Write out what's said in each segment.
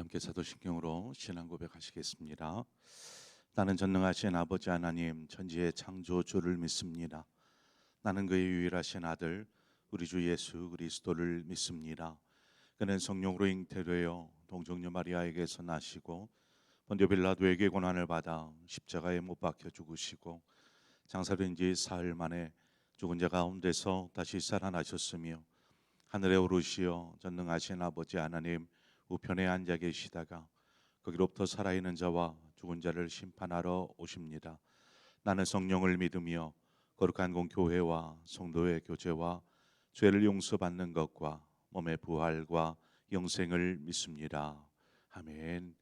함께 사도신경으로 신앙 고백하시겠습니다. 나는 전능하신 아버지 하나님 천지의 창조주를 믿습니다. 나는 그의 유일하신 아들 우리 주 예수 그리스도를 믿습니다. 그는 성령으로 잉태되어 동정녀 마리아에게서 나시고 본디오 빌라도에게 고난을 받아 십자가에 못 박혀 죽으시고 장사된 지 사흘 만에 죽은 자 가운데서 다시 살아나셨으며 하늘에 오르시어 전능하신 아버지 하나님 우편에 앉아 계시다가 거기로부터 살아있는 자와 죽은 자를 심판하러 오십니다. 나는 성령을 믿으며 거룩한 공교회와 성도의 교제와 죄를 용서받는 것과 몸의 부활과 영생을 믿습니다. 아멘.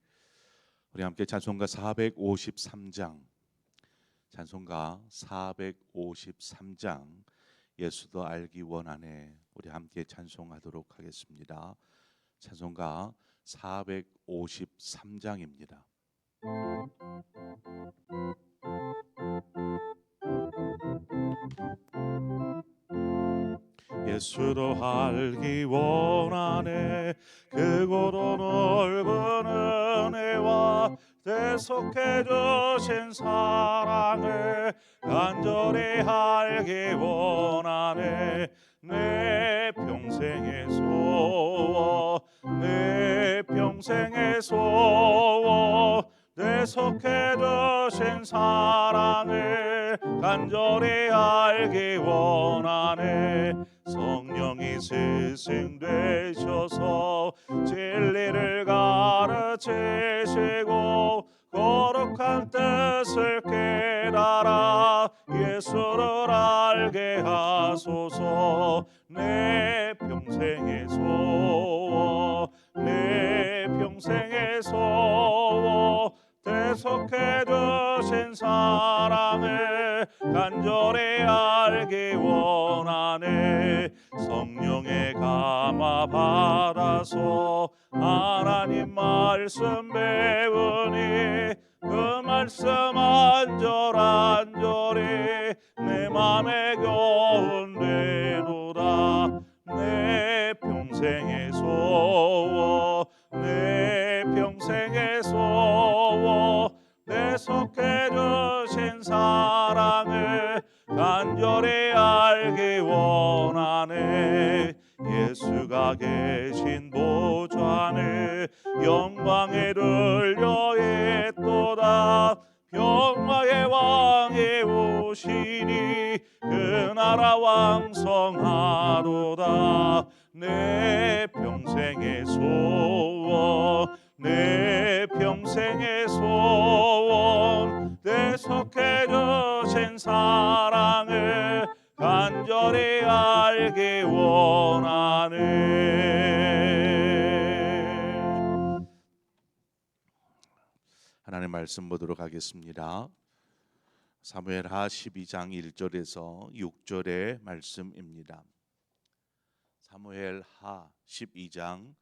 우리 함께 찬송가 453장 찬송가 453장 예수도 알기 원하네 우리 함께 찬송하도록 하겠습니다. 찬송가 453장입니다. 예수도 알기 원하네 크고도 넓은 은혜와 대속해 주신 사랑을 간절히 알기 원하네 내 평생의 소원 내 평생의 소원 대속해 주신 사랑을 간절히 알기 원하네 성령이 스승되셔서 진리를 가르치시고 거룩한 뜻을 깨달아 예수를 알게 하소서 내 평생의 소원 내 평생의 소원 대속해 주신 사랑을 간절히 알기 원하네 성령의 감화 받아서 하나님 말씀 배우니 그 말씀 안절안절히 내 맘에 교훈되도다 내 평생의 소원 내 평생의 소원 대속해 주신 사랑을 간절히 알기 원하네 예수가 계신 보좌는 영광에 들려 있도다 평화의 왕이 오시니 그 나라 왕성하도다 내 평생의 소원 내 평생의 소원 대속해 주신 사랑을 간절히 알기 원하네. 하나님 말씀 보도록 하겠습니다. 사무엘하 12장 1절에서 6절의 말씀입니다. 사무엘하 12장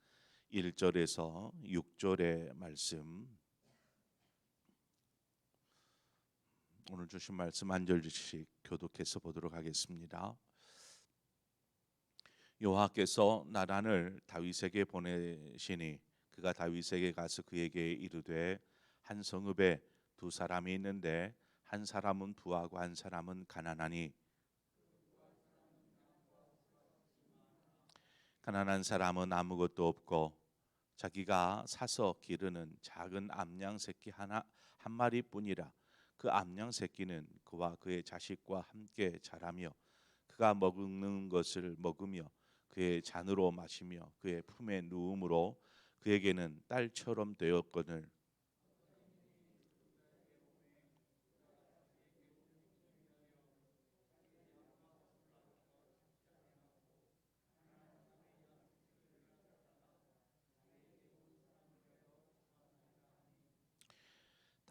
1절에서 6절의 말씀 오늘 주신 말씀 한 절씩 교독해서 보도록 하겠습니다. 여호와께서 나단을 다윗에게 보내시니 그가 다윗에게 가서 그에게 이르되 한 성읍에 두 사람이 있는데 한 사람은 부하고 한 사람은 가난하니 가난한 사람은 아무것도 없고 자기가 사서 기르는 작은 암양 새끼 한 마리뿐이라 그 암양 새끼는 그와 그의 자식과 함께 자라며 그가 먹는 것을 먹으며 그의 잔으로 마시며 그의 품에 누움으로 그에게는 딸처럼 되었거늘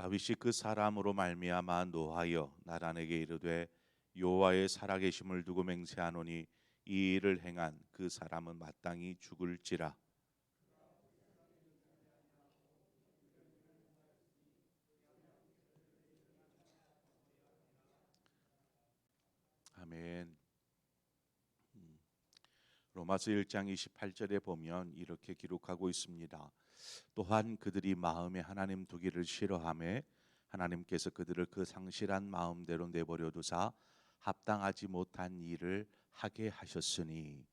다윗이 그 사람으로 말미암아 노하여 나단에게 이르되 여호와의 살아계심을 두고 맹세하노니 이 일을 행한 그 사람은 마땅히 죽을지라. 아멘. 로마서 1장 28절에 보면 이렇게 기록하고 있습니다. 또한 그들이 마음에 하나님 두기를 싫어하며 하나님께서 그들을 그 상실한 마음대로 내버려 두사 합당하지 못한 일을 하게 하셨으니,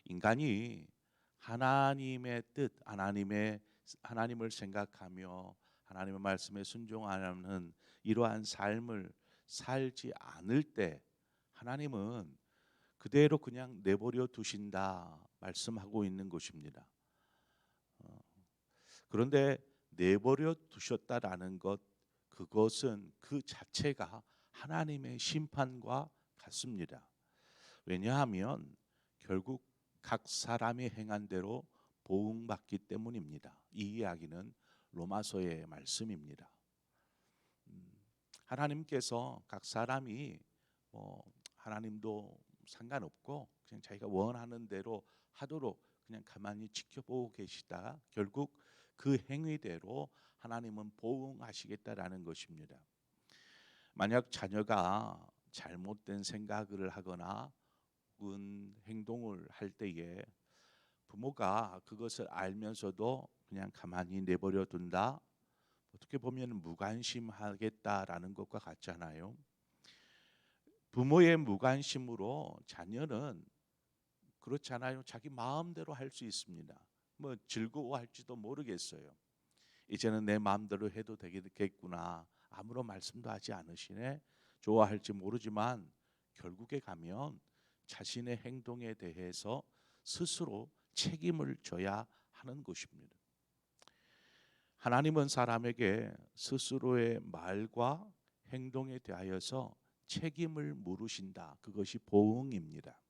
인간이 하나님의 뜻, 하나님을 생각하며 하나님의 말씀에 순종하는 이러한 삶을 살지 않을 때 하나님은 그대로 그냥 내버려 두신다 말씀하고 있는 것입니다. 그런데 내버려 두셨다라는 것, 그것은 그 자체가 하나님의 심판과 같습니다. 왜냐하면 결국 각 사람이 행한 대로 보응받기 때문입니다. 이 이야기는 로마서의 말씀입니다. 하나님께서 각 사람이 하나님도 상관없고 그냥 자기가 원하는 대로 하도록 그냥 가만히 지켜보고 계시다 결국 그 행위대로 하나님은 보응하시겠다라는 것입니다. 만약 자녀가 잘못된 생각을 하거나 혹은 행동을 할 때에 부모가 그것을 알면서도 그냥 가만히 내버려 둔다, 어떻게 보면 무관심하겠다라는 것과 같잖아요. 부모의 무관심으로 자녀는 그렇잖아요. 자기 마음대로 할 수 있습니다. 뭐 즐거워할지도 모르겠어요. 이제는 내 마음대로 해도 되겠구나. 아무런 말씀도 하지 않으시네. 좋아할지 모르지만 결국에 가면 자신의 행동에 대해서 스스로 책임을 져야 하는 것입니다. 하나님은 사람에게 스스로의 말과 행동에 대하여서 책임을 물으신다. 그것이 보응입니다.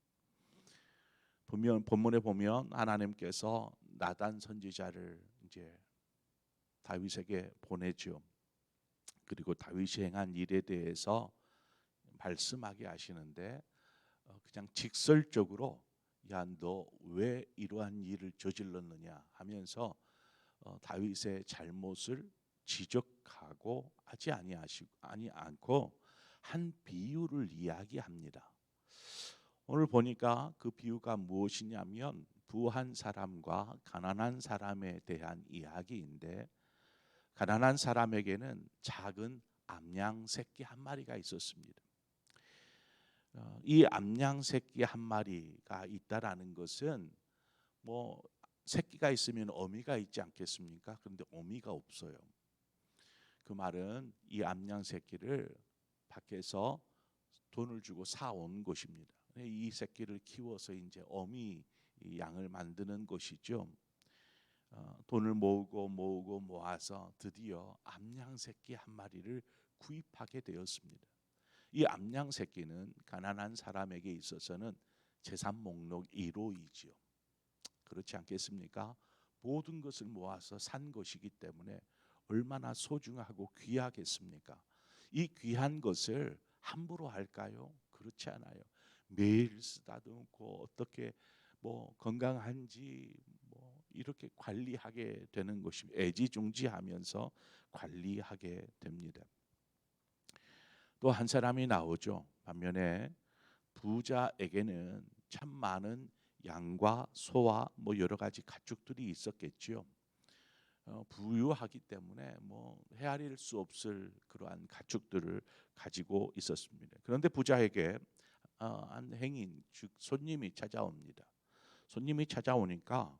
본문에 보면 하나님께서 나단 선지자를 이제 다윗에게 보내죠. 그리고 다윗이 행한 일에 대해서 말씀하게 하시는데 그냥 직설적으로 야, 너 왜 이러한 일을 저질렀느냐 하면서 다윗의 잘못을 지적하고 하지 않고 한 비유를 이야기합니다. 오늘 보니까 그 비유가 무엇이냐면 부한 사람과 가난한 사람에 대한 이야기인데, 가난한 사람에게는 작은 암양 새끼 한 마리가 있었습니다. 이 암양 새끼 한 마리가 있다라는 것은 뭐 새끼가 있으면 어미가 있지 않겠습니까? 그런데 어미가 없어요. 그 말은 이 암양 새끼를 밖에서 돈을 주고 사온 것입니다. 이 새끼를 키워서 이제 어미 양을 만드는 것이죠. 돈을 모으고 모아서 드디어 암양 새끼 한 마리를 구입하게 되었습니다. 이 암양 새끼는 가난한 사람에게 있어서는 재산 목록 1호이지요. 그렇지 않겠습니까? 모든 것을 모아서 산 것이기 때문에 얼마나 소중하고 귀하겠습니까? 이 귀한 것을 함부로 할까요? 그렇지 않아요. 매일 쓰다듬고 어떻게 뭐 건강한지 뭐 이렇게 관리하게 되는 것입니다. 애지중지하면서 관리하게 됩니다. 또 한 사람이 나오죠. 반면에 부자에게는 참 많은 양과 소와 뭐 여러 가지 가축들이 있었겠지요. 부유하기 때문에 뭐 헤아릴 수 없을 그러한 가축들을 가지고 있었습니다. 그런데 부자에게 한 행인 즉 손님이 찾아옵니다. 손님이 찾아오니까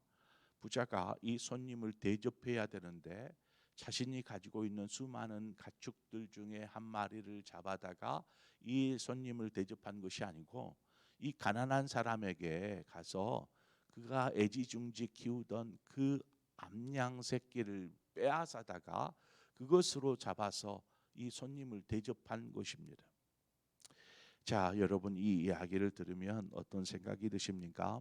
부자가 이 손님을 대접해야 되는데 자신이 가지고 있는 수많은 가축들 중에 한 마리를 잡아다가 이 손님을 대접한 것이 아니고 이 가난한 사람에게 가서 그가 애지중지 키우던 그 암양 새끼를 빼앗아다가 그것으로 잡아서 이 손님을 대접한 것입니다. 자, 여러분 이 이야기를 들으면 어떤 생각이 드십니까?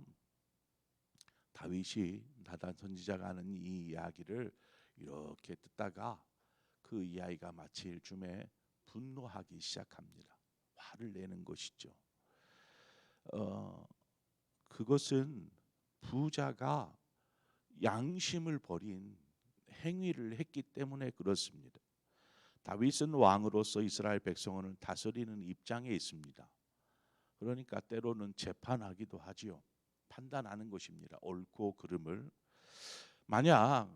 다윗이 나단 선지자가 하는 이 이야기를 이렇게 듣다가 그 이야기가 마칠 쯤에 분노하기 시작합니다. 화를 내는 것이죠. 그것은 부자가 양심을 버린 행위를 했기 때문에 그렇습니다. 다윗은 왕으로서 이스라엘 백성을 다스리는 입장에 있습니다. 그러니까 때로는 재판하기도 하지요. 판단하는 것입니다. 옳고 그름을. 만약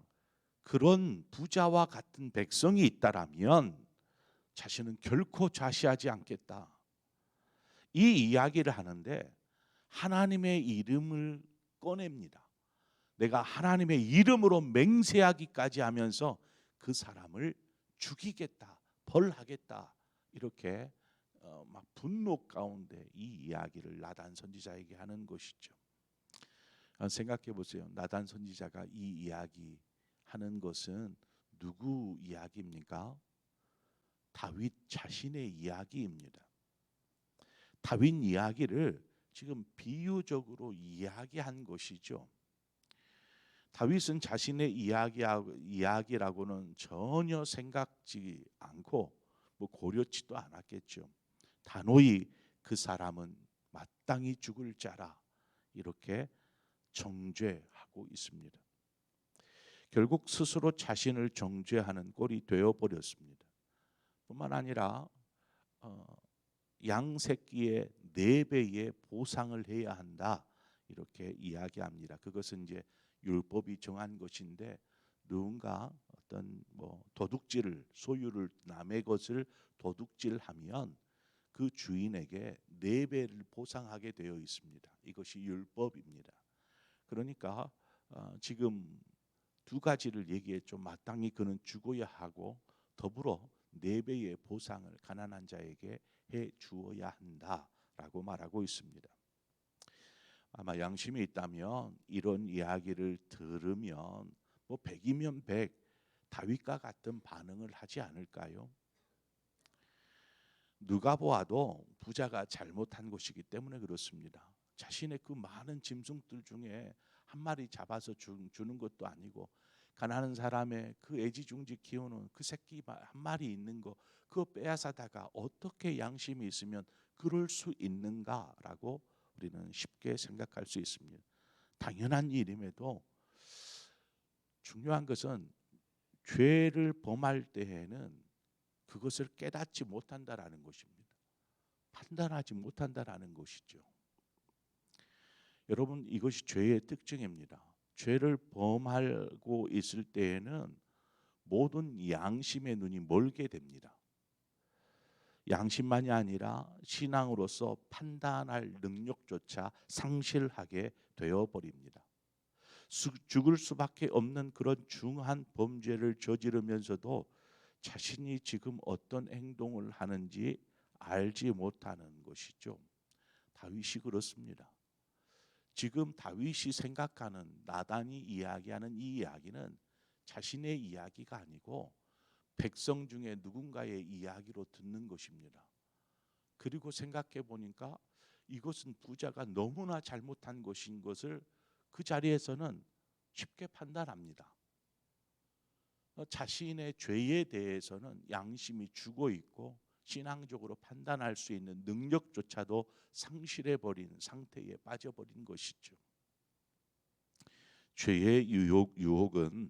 그런 부자와 같은 백성이 있다라면 자신은 결코 좌시하지 않겠다. 이 이야기를 하는데 하나님의 이름을 꺼냅니다. 내가 하나님의 이름으로 맹세하기까지 하면서 그 사람을 죽이겠다, 벌하겠다, 이렇게 막 분노 가운데 이 이야기를 나단 선지자에게 하는 것이죠. 생각해 보세요. 나단 선지자가 이 이야기 하는 것은 누구 이야기입니까? 다윗 자신의 이야기입니다. 다윗 이야기를 지금 비유적으로 이야기한 것이죠. 다윗은 자신의 이야기라고는 전혀 생각지 않고 고려치도 않았겠죠. 단호히 그 사람은 마땅히 죽을 자라 이렇게 정죄하고 있습니다. 결국 스스로 자신을 정죄하는 꼴이 되어버렸습니다. 뿐만 아니라 양 새끼의 4배의 보상을 해야 한다 이렇게 이야기합니다. 그것은 이제 율법이 정한 것인데 누군가 어떤 도둑질을 소유를 남의 것을 도둑질하면 그 주인에게 4배를 보상하게 되어 있습니다. 이것이 율법입니다. 그러니까 지금 두 가지를 얘기했죠. 마땅히 그는 죽어야 하고 더불어 4배의 보상을 가난한 자에게 해 주어야 한다라고 말하고 있습니다. 아마 양심이 있다면 이런 이야기를 들으면 100이면 100 다윗과 같은 반응을 하지 않을까요? 누가 보아도 부자가 잘못한 것이기 때문에 그렇습니다. 자신의 그 많은 짐승들 중에 한 마리 잡아서 주는 것도 아니고 가난한 사람의 그 애지중지 키우는 그 새끼 한 마리 있는 거 그거 빼앗아다가 어떻게 양심이 있으면 그럴 수 있는가라고 우리는 쉽게 생각할 수 있습니다. 당연한 일임에도 중요한 것은 죄를 범할 때에는 그것을 깨닫지 못한다라는 것입니다. 판단하지 못한다라는 것이죠. 여러분, 이것이 죄의 특징입니다. 죄를 범하고 있을 때에는 모든 양심의 눈이 멀게 됩니다. 양심만이 아니라 신앙으로서 판단할 능력조차 상실하게 되어버립니다. 죽을 수밖에 없는 그런 중한 범죄를 저지르면서도 자신이 지금 어떤 행동을 하는지 알지 못하는 것이죠. 다윗이 그렇습니다. 지금 다윗이 생각하는 나단이 이야기하는 이 이야기는 자신의 이야기가 아니고 백성 중에 누군가의 이야기로 듣는 것입니다. 그리고 생각해 보니까 이것은 부자가 너무나 잘못한 것인 것을 그 자리에서는 쉽게 판단합니다. 자신의 죄에 대해서는 양심이 죽어 있고 신앙적으로 판단할 수 있는 능력조차도 상실해버린 상태에 빠져버린 것이죠. 죄의 유혹은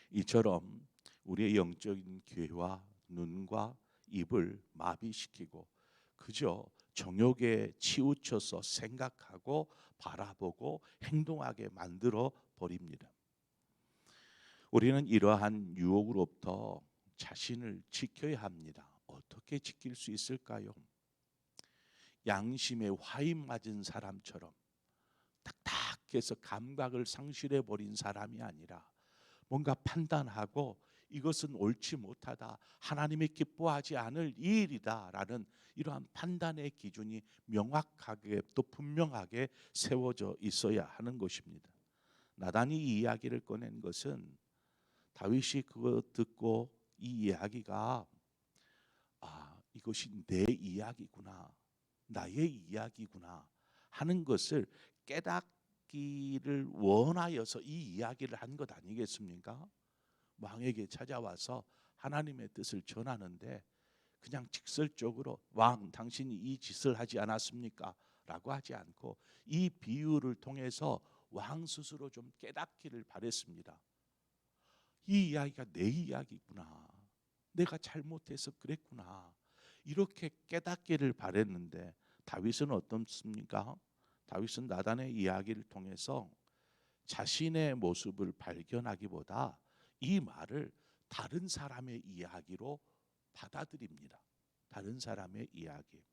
이처럼 우리의 영적인 귀와 눈과 입을 마비시키고 그저 정욕에 치우쳐서 생각하고 바라보고 행동하게 만들어 버립니다. 우리는 이러한 유혹으로부터 자신을 지켜야 합니다. 어떻게 지킬 수 있을까요? 양심에 화인 맞은 사람처럼 딱딱해서 감각을 상실해 버린 사람이 아니라 뭔가 판단하고 이것은 옳지 못하다, 하나님이 기뻐하지 않을 이 일이다 라는 이러한 판단의 기준이 명확하게 또 분명하게 세워져 있어야 하는 것입니다. 나단이 이 이야기를 꺼낸 것은 다윗이 그거 듣고 이 이야기가 이것이 내 이야기구나, 나의 이야기구나 하는 것을 깨닫기를 원하여서 이 이야기를 한 것 아니겠습니까? 왕에게 찾아와서 하나님의 뜻을 전하는데 그냥 직설적으로 왕 당신이 이 짓을 하지 않았습니까? 라고 하지 않고 이 비유를 통해서 왕 스스로 좀 깨닫기를 바랬습니다. 이 이야기가 내 이야기구나, 내가 잘못해서 그랬구나, 이렇게 깨닫기를 바랬는데 다윗은 어떻습니까? 다윗은 나단의 이야기를 통해서 자신의 모습을 발견하기보다 이 말을 다른 사람의 이야기로 받아들입니다. 다른 사람의 이야기.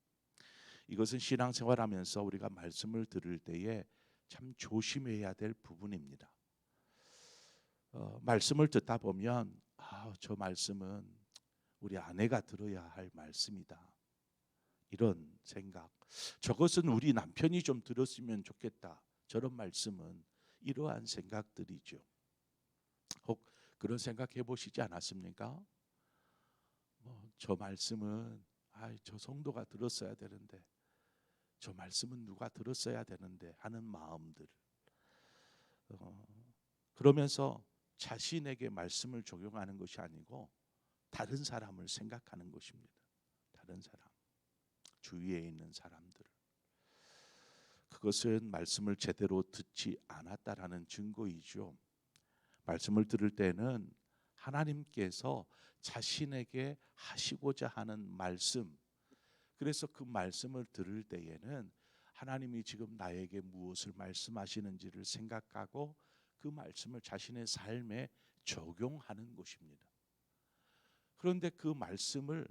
이것은 신앙생활하면서 우리가 말씀을 들을 때에 참 조심해야 될 부분입니다. 말씀을 듣다 보면 저 말씀은 우리 아내가 들어야 할 말씀이다. 이런 생각. 저것은 우리 남편이 좀 들었으면 좋겠다. 저런 말씀은 이러한 생각들이죠. 혹 그런 생각 해보시지 않았습니까? 저 말씀은 저 성도가 들었어야 되는데, 저 말씀은 누가 들었어야 되는데 하는 마음들. 그러면서 자신에게 말씀을 적용하는 것이 아니고 다른 사람을 생각하는 것입니다. 다른 사람, 주위에 있는 사람들. 그것은 말씀을 제대로 듣지 않았다라는 증거이죠. 말씀을 들을 때는 하나님께서 자신에게 하시고자 하는 말씀, 그래서 그 말씀을 들을 때에는 하나님이 지금 나에게 무엇을 말씀하시는지를 생각하고 그 말씀을 자신의 삶에 적용하는 것입니다. 그런데 그 말씀을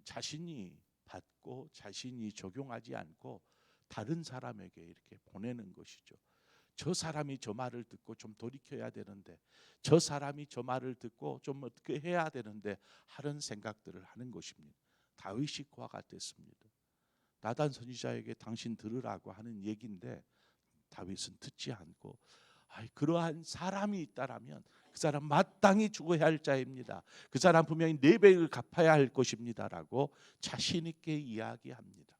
자신이 받고 자신이 적용하지 않고 다른 사람에게 이렇게 보내는 것이죠. 저 사람이 저 말을 듣고 좀 돌이켜야 되는데, 저 사람이 저 말을 듣고 좀 어떻게 해야 되는데 하는 생각들을 하는 것입니다. 다윗이 그와 같았습니다. 나단 선지자에게 당신 들으라고 하는 얘기인데 다윗은 듣지 않고 그러한 사람이 있다라면 그 사람 마땅히 죽어야 할 자입니다. 그 사람 분명히 4배를 갚아야 할 것입니다라고 자신 있게 이야기합니다.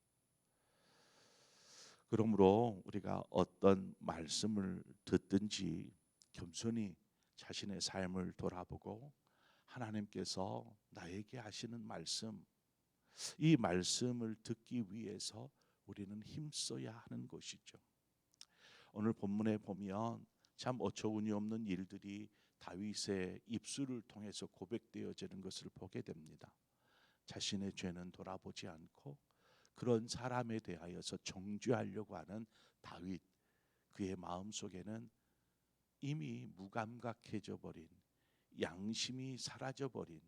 그러므로 우리가 어떤 말씀을 듣든지 겸손히 자신의 삶을 돌아보고 하나님께서 나에게 하시는 말씀, 이 말씀을 듣기 위해서 우리는 힘써야 하는 것이죠. 오늘 본문에 보면 참 어처구니 없는 일들이 다윗의 입술을 통해서 고백되어지는 것을 보게 됩니다. 자신의 죄는 돌아보지 않고 그런 사람에 대하여서 정죄하려고 하는 다윗, 그의 마음속에는 이미 무감각해져 버린, 양심이 사라져 버린,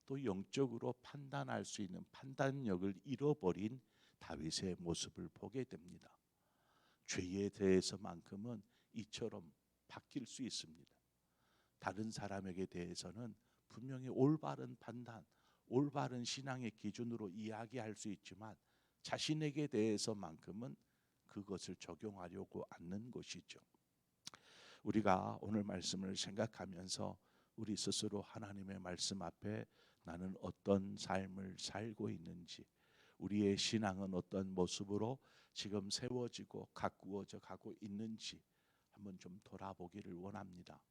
또 영적으로 판단할 수 있는 판단력을 잃어버린 다윗의 모습을 보게 됩니다. 죄에 대해서만큼은 이처럼 바뀔 수 있습니다. 다른 사람에게 대해서는 분명히 올바른 판단, 올바른 신앙의 기준으로 이야기할 수 있지만 자신에게 대해서만큼은 그것을 적용하려고 않는 것이죠. 우리가 오늘 말씀을 생각하면서 우리 스스로 하나님의 말씀 앞에 나는 어떤 삶을 살고 있는지, 우리의 신앙은 어떤 모습으로 지금 세워지고 가꾸어져 가고 있는지 한번 좀 돌아보기를 원합니다.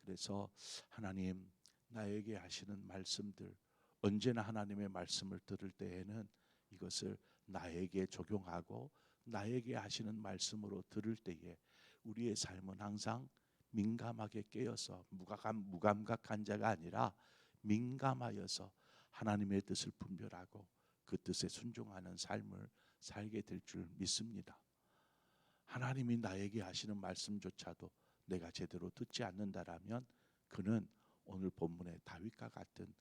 그래서 하나님, 나에게 하시는 말씀들, 언제나 하나님의 말씀을 들을 때에는 이것을 나에게 적용하고 나에게 하시는 말씀으로 들을 때에 우리의 삶은 항상 민감하게 깨어서 무감각한 자가 아니라 민감하여서 하나님의 뜻을 분별하고 그 뜻에 순종하는 삶을 살게 될 줄 믿습니다. 하나님이 나에게 하시는 말씀조차도 내가 제대로 듣지 않는다라면 그는 오늘 본문의 다윗과 같은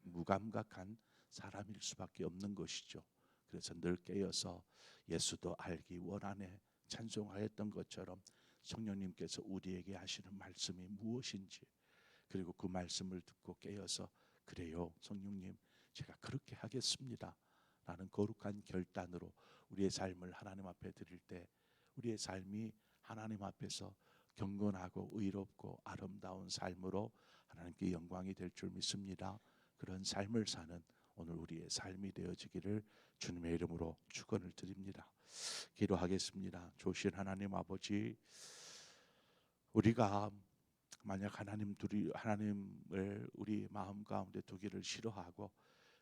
무감각한 사람일 수밖에 없는 것이죠. 그래서 늘 깨어서 예수도 알기 원하네 찬송하였던 것처럼 성령님께서 우리에게 하시는 말씀이 무엇인지, 그리고 그 말씀을 듣고 깨어서 그래요 성령님 제가 그렇게 하겠습니다 라는 거룩한 결단으로 우리의 삶을 하나님 앞에 드릴 때 우리의 삶이 하나님 앞에서 경건하고 의롭고 아름다운 삶으로 하나님께 영광이 될 줄 믿습니다. 그런 삶을 사는 오늘 우리의 삶이 되어지기를 주님의 이름으로 축원을 드립니다. 기도하겠습니다. 좋으신 하나님 아버지, 우리가 만약 하나님을 우리 마음 가운데 두기를 싫어하고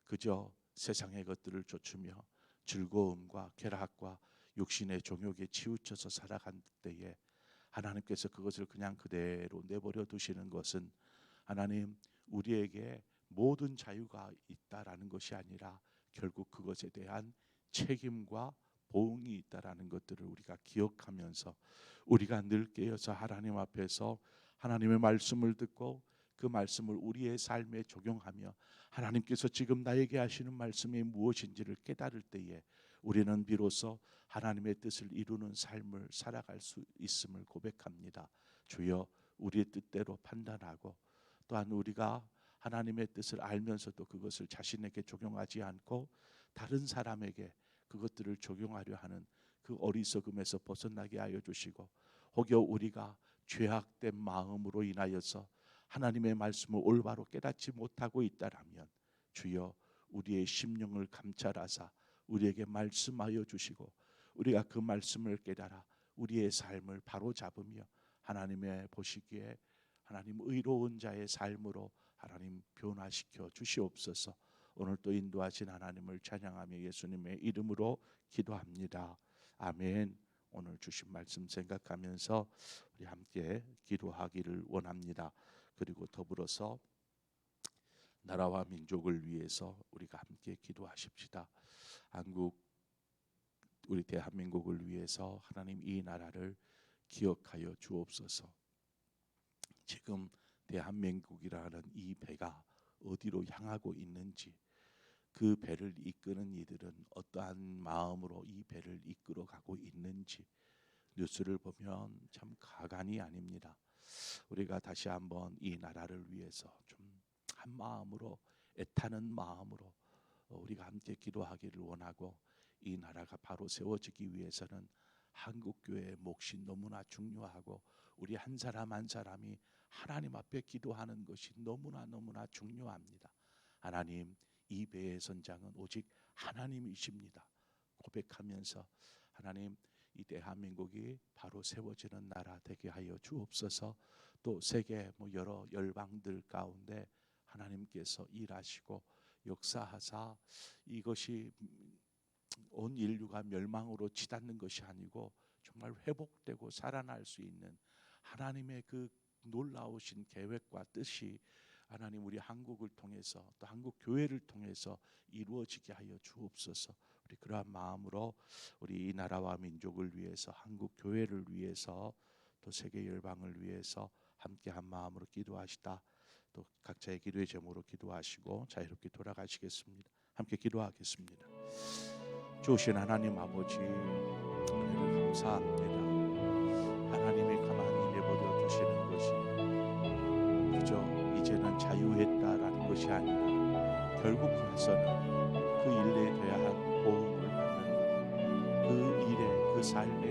그저 세상의 것들을 좇으며 즐거움과 쾌락과 육신의 종욕에 치우쳐서 살아간 때에 하나님께서 그것을 그냥 그대로 내버려 두시는 것은 하나님 우리에게 모든 자유가 있다라는 것이 아니라 결국 그것에 대한 책임과 보응이 있다라는 것들을 우리가 기억하면서 우리가 늘 깨어서 하나님 앞에서 하나님의 말씀을 듣고 그 말씀을 우리의 삶에 적용하며 하나님께서 지금 나에게 하시는 말씀이 무엇인지를 깨달을 때에 우리는 비로소 하나님의 뜻을 이루는 삶을 살아갈 수 있음을 고백합니다. 주여, 우리의 뜻대로 판단하고 또한 우리가 하나님의 뜻을 알면서도 그것을 자신에게 적용하지 않고 다른 사람에게 그것들을 적용하려 하는 그 어리석음에서 벗어나게 하여 주시고, 혹여 우리가 죄악된 마음으로 인하여서 하나님의 말씀을 올바로 깨닫지 못하고 있다라면 주여, 우리의 심령을 감찰하사 우리에게 말씀하여 주시고 우리가 그 말씀을 깨달아 우리의 삶을 바로잡으며 하나님의 보시기에 하나님 의로운 자의 삶으로 하나님 변화시켜 주시옵소서. 오늘 또 인도하신 하나님을 찬양하며 예수님의 이름으로 기도합니다. 아멘. 오늘 주신 말씀 생각하면서 우리 함께 기도하기를 원합니다. 그리고 더불어서 나라와 민족을 위해서 우리가 함께 기도하십시다. 한국, 우리 대한민국을 위해서 하나님 이 나라를 기억하여 주옵소서. 지금 대한민국이라는 이 배가 어디로 향하고 있는지, 그 배를 이끄는 이들은 어떠한 마음으로 이 배를 이끌어 가고 있는지 뉴스를 보면 참 가관이 아닙니다. 우리가 다시 한번 이 나라를 위해서 좀 한 마음으로, 애타는 마음으로 우리가 함께 기도하기를 원하고, 이 나라가 바로 세워지기 위해서는 한국교회의 몫이 너무나 중요하고 우리 한 사람 한 사람이 하나님 앞에 기도하는 것이 너무나 중요합니다. 하나님, 이 배의 선장은 오직 하나님이십니다. 고백하면서 하나님, 이 대한민국이 바로 세워지는 나라 되게 하여 주옵소서. 또 세계 여러 열방들 가운데 하나님께서 일하시고 역사하사 이것이 온 인류가 멸망으로 치닫는 것이 아니고 정말 회복되고 살아날 수 있는 하나님의 그 놀라우신 계획과 뜻이 하나님 우리 한국을 통해서 또 한국 교회를 통해서 이루어지게 하여 주옵소서. 우리 그러한 마음으로 우리 이 나라와 민족을 위해서, 한국 교회를 위해서, 또 세계 열방을 위해서 함께 한 마음으로 기도하시다. 또 각자의 기도의 제목으로 기도하시고 자유롭게 돌아가시겠습니다. 함께 기도하겠습니다. 주신 하나님 아버지, 은혜를 감사합니다. 하나님이 가만히 내버려 두시는 것이 그저 이제는 자유했다라는 것이 아니라 결국 가서는 그 일에 대한 보응을 받는 그 일에, 그 삶에